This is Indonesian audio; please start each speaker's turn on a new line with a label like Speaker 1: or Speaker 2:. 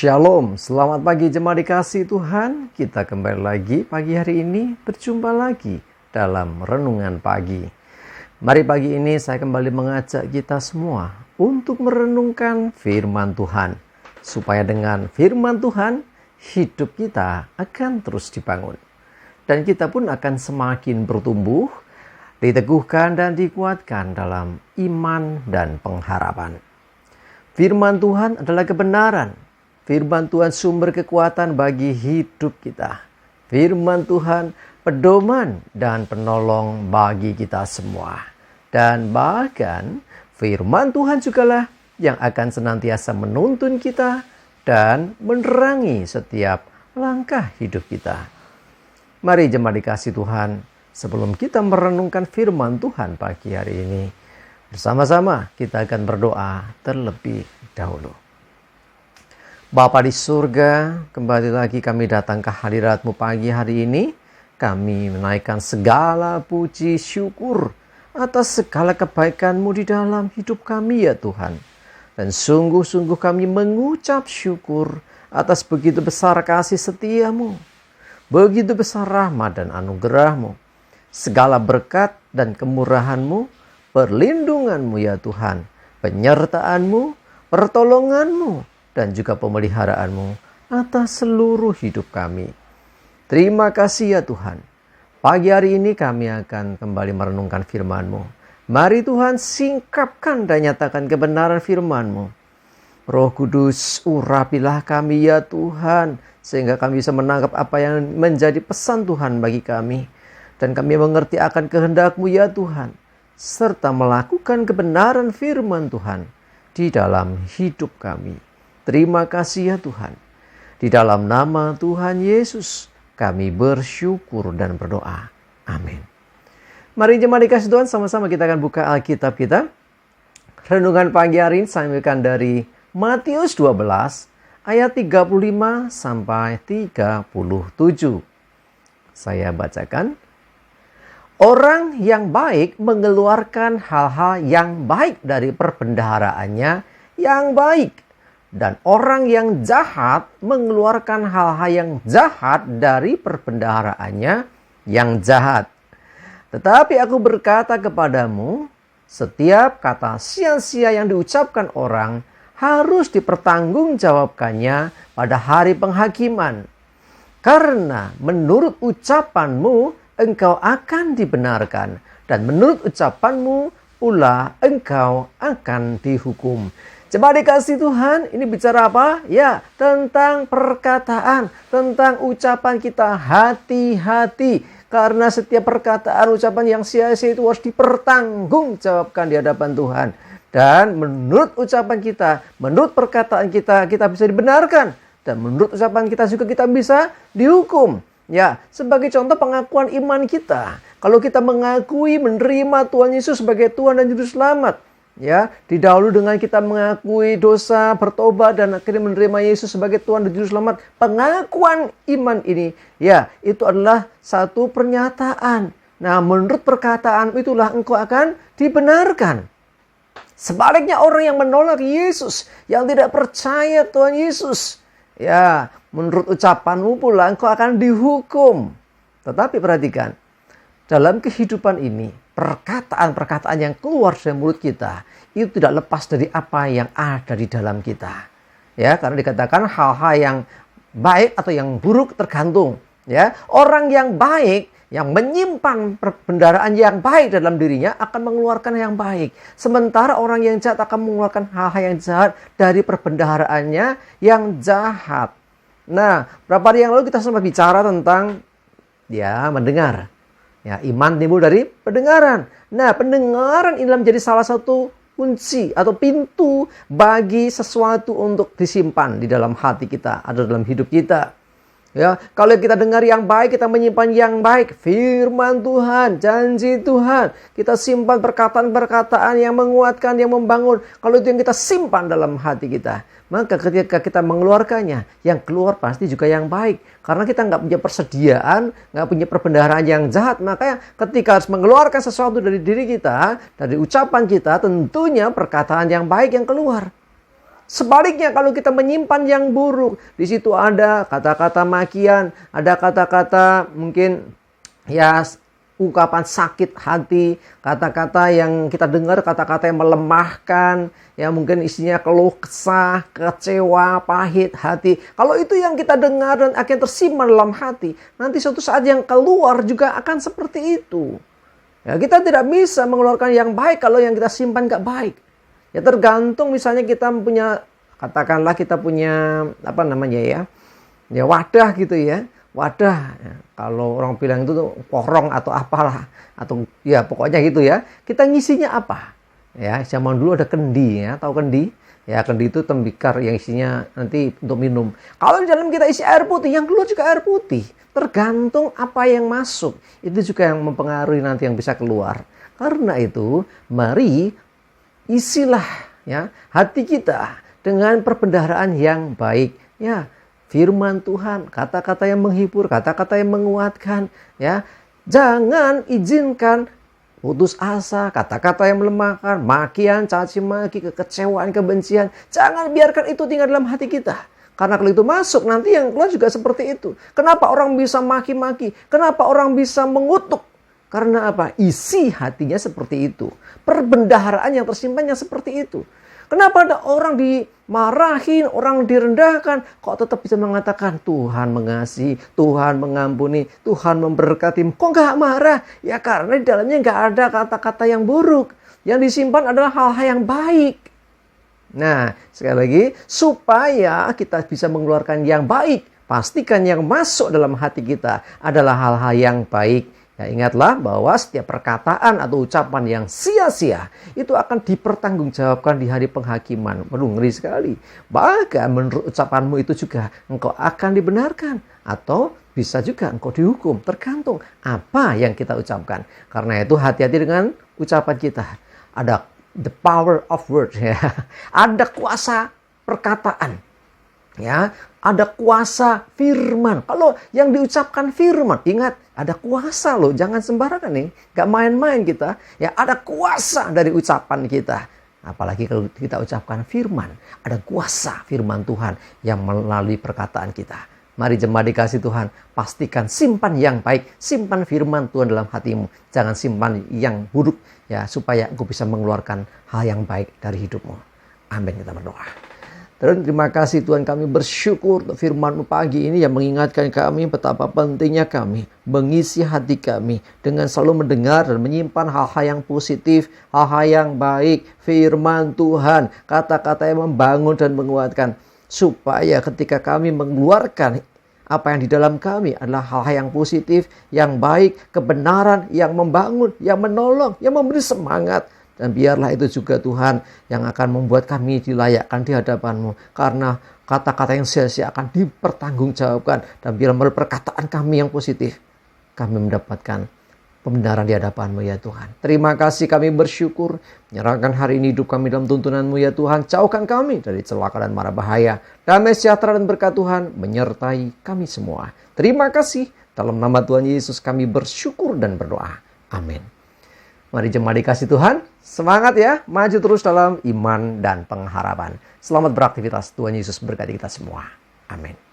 Speaker 1: Shalom, selamat pagi jemaat dikasihi Tuhan. Kita kembali lagi pagi hari ini, berjumpa lagi dalam renungan pagi. Mari pagi ini saya kembali mengajak kita semua untuk merenungkan firman Tuhan. Supaya dengan firman Tuhan, hidup kita akan terus dibangun. Dan kita pun akan semakin bertumbuh, diteguhkan dan dikuatkan dalam iman dan pengharapan. Firman Tuhan adalah kebenaran. Firman Tuhan sumber kekuatan bagi hidup kita. Firman Tuhan pedoman dan penolong bagi kita semua. Dan bahkan firman Tuhan jugalah yang akan senantiasa menuntun kita dan menerangi setiap langkah hidup kita. Mari jemaat dikasihi Tuhan, sebelum kita merenungkan firman Tuhan pagi hari ini, bersama-sama kita akan berdoa terlebih dahulu. Bapa di surga, kembali lagi kami datang ke hadirat-Mu pagi hari ini. Kami menaikkan segala puji syukur atas segala kebaikan-Mu di dalam hidup kami ya Tuhan. Dan sungguh-sungguh kami mengucap syukur atas begitu besar kasih setia-Mu. Begitu besar rahmat dan anugerah-Mu. Segala berkat dan kemurahan-Mu, perlindungan-Mu ya Tuhan. Penyertaan-Mu, pertolongan-Mu, dan juga pemeliharaan-Mu atas seluruh hidup kami. Terima kasih ya Tuhan. Pagi hari ini kami akan kembali merenungkan firman-Mu. Mari Tuhan singkapkan dan nyatakan kebenaran firman-Mu. Roh Kudus, urapilah kami ya Tuhan, sehingga kami bisa menangkap apa yang menjadi pesan Tuhan bagi kami. Dan kami mengerti akan kehendak-Mu ya Tuhan, serta melakukan kebenaran firman Tuhan di dalam hidup kami. Terima kasih ya Tuhan. Di dalam nama Tuhan Yesus kami bersyukur dan berdoa. Amin. Mari jemaat dikasihi Tuhan, sama-sama kita akan buka Alkitab kita. Renungan pagi hari ini saya ambilkan dari Matius 12 ayat 35 sampai 37. Saya bacakan. Orang yang baik mengeluarkan hal-hal yang baik dari perbendaharaannya yang baik. Dan orang yang jahat mengeluarkan hal-hal yang jahat dari perbendaharaannya yang jahat. Tetapi aku berkata kepadamu, setiap kata sia-sia yang diucapkan orang harus dipertanggungjawabkannya pada hari penghakiman. Karena menurut ucapanmu engkau akan dibenarkan, dan menurut ucapanmu pula engkau akan dihukum. Jemaat dikasihi Tuhan, ini bicara apa? Ya, tentang perkataan, tentang ucapan kita. Hati-hati, karena setiap perkataan, ucapan yang sia-sia itu harus dipertanggungjawabkan di hadapan Tuhan. Dan menurut ucapan kita, menurut perkataan kita, kita bisa dibenarkan. Dan menurut ucapan kita juga kita bisa dihukum. Ya, sebagai contoh pengakuan iman kita. Kalau kita mengakui menerima Tuhan Yesus sebagai Tuhan dan Juru Selamat, ya, didahulu dengan kita mengakui dosa, bertobat, dan akhirnya menerima Yesus sebagai Tuhan dan Juru Selamat. Pengakuan iman ini, ya, itu adalah satu pernyataan. Nah, menurut perkataan itulah engkau akan dibenarkan. Sebaliknya orang yang menolak Yesus, yang tidak percaya Tuhan Yesus, ya, menurut ucapanmu pula engkau akan dihukum. Tetapi perhatikan, dalam kehidupan ini, perkataan-perkataan yang keluar dari mulut kita itu tidak lepas dari apa yang ada di dalam kita. Ya, karena dikatakan hal-hal yang baik atau yang buruk tergantung. Ya, orang yang baik yang menyimpan perbendaharaan yang baik dalam dirinya akan mengeluarkan yang baik. Sementara orang yang jahat akan mengeluarkan hal-hal yang jahat dari perbendaharaannya yang jahat. Nah, berapa hari yang lalu kita sempat bicara tentang mendengar. Ya, iman timbul dari pendengaran. Nah, pendengaran ini menjadi salah satu kunci atau pintu bagi sesuatu untuk disimpan di dalam hati kita atau dalam hidup kita. Ya, kalau kita dengar yang baik, kita menyimpan yang baik, firman Tuhan, janji Tuhan, kita simpan perkataan-perkataan yang menguatkan, yang membangun. Kalau itu yang kita simpan dalam hati kita, maka ketika kita mengeluarkannya, yang keluar pasti juga yang baik. Karena kita nggak punya persediaan, nggak punya perbendaharaan yang jahat, maka ketika harus mengeluarkan sesuatu dari diri kita, dari ucapan kita, tentunya perkataan yang baik yang keluar. Sebaliknya kalau kita menyimpan yang buruk, di situ ada kata-kata makian, ada kata-kata mungkin ya ungkapan sakit hati, kata-kata yang kita dengar, kata-kata yang melemahkan, ya mungkin isinya keluh kesah, kecewa, pahit hati. Kalau itu yang kita dengar dan akan tersimpan dalam hati, nanti suatu saat yang keluar juga akan seperti itu. Ya, kita tidak bisa mengeluarkan yang baik kalau yang kita simpan gak baik. Ya tergantung, misalnya kita punya, katakanlah kita punya ya wadah gitu ya. Wadah, ya, kalau orang bilang itu tuh porong atau apalah, atau ya pokoknya gitu ya. Kita ngisinya apa? Ya, zaman dulu ada kendi ya, tahu kendi? Ya, kendi itu tembikar yang isinya nanti untuk minum. Kalau di dalam kita isi air putih, yang keluar juga air putih. Tergantung apa yang masuk. Itu juga yang mempengaruhi nanti yang bisa keluar. Karena itu, mari isilah ya hati kita dengan perbendaharaan yang baik. Ya, firman Tuhan, kata-kata yang menghibur, kata-kata yang menguatkan, ya. Jangan izinkan putus asa, kata-kata yang melemahkan, makian, caci maki, kekecewaan, kebencian. Jangan biarkan itu tinggal dalam hati kita. Karena kalau itu masuk, nanti yang keluar juga seperti itu. Kenapa orang bisa maki-maki? Kenapa orang bisa mengutuk? Karena apa? Isi hatinya seperti itu. Perbendaharaan yang tersimpannya seperti itu. Kenapa ada orang dimarahin, orang direndahkan, kok tetap bisa mengatakan Tuhan mengasihi, Tuhan mengampuni, Tuhan memberkati. Kok nggak marah? Ya karena di dalamnya nggak ada kata-kata yang buruk. Yang disimpan adalah hal-hal yang baik. Nah, sekali lagi, supaya kita bisa mengeluarkan yang baik, pastikan yang masuk dalam hati kita adalah hal-hal yang baik. Ya, ingatlah bahwa setiap perkataan atau ucapan yang sia-sia itu akan dipertanggungjawabkan di hari penghakiman. Waduh, ngeri sekali. Bahkan menurut ucapanmu itu juga engkau akan dibenarkan atau bisa juga engkau dihukum. Tergantung apa yang kita ucapkan. Karena itu hati-hati dengan ucapan kita. Ada the power of words ya. Ada kuasa perkataan. Ya, ada kuasa firman. Kalau yang diucapkan firman, ingat ada kuasa loh, jangan sembarangan nih, gak main-main kita. Ya, ada kuasa dari ucapan kita. Apalagi kalau kita ucapkan firman, ada kuasa firman Tuhan yang melalui perkataan kita. Mari jemaat dikasih Tuhan, pastikan simpan yang baik, simpan firman Tuhan dalam hatimu. Jangan simpan yang buruk ya, supaya engkau bisa mengeluarkan hal yang baik dari hidupmu. Amin, kita berdoa. Dan terima kasih Tuhan, kami bersyukur untuk firman-Mu pagi ini yang mengingatkan kami betapa pentingnya kami mengisi hati kami dengan selalu mendengar dan menyimpan hal-hal yang positif, hal-hal yang baik, firman Tuhan, kata-kata yang membangun dan menguatkan. Supaya ketika kami mengeluarkan apa yang di dalam kami adalah hal-hal yang positif, yang baik, kebenaran, yang membangun, yang menolong, yang memberi semangat. Dan biarlah itu juga Tuhan yang akan membuat kami dilayakkan di hadapan-Mu. Karena kata-kata yang sia-sia akan dipertanggungjawabkan. Dan biar melalui perkataan kami yang positif, kami mendapatkan pembenaran di hadapan-Mu ya Tuhan. Terima kasih, kami bersyukur. Menyerahkan hari ini hidup kami dalam tuntunan-Mu ya Tuhan. Jauhkan kami dari celaka dan mara bahaya. Damai sejahtera dan berkat Tuhan menyertai kami semua. Terima kasih. Dalam nama Tuhan Yesus kami bersyukur dan berdoa. Amin. Mari jemaat dikasih Tuhan, semangat ya, maju terus dalam iman dan pengharapan. Selamat beraktivitas, Tuhan Yesus berkati kita semua. Amin.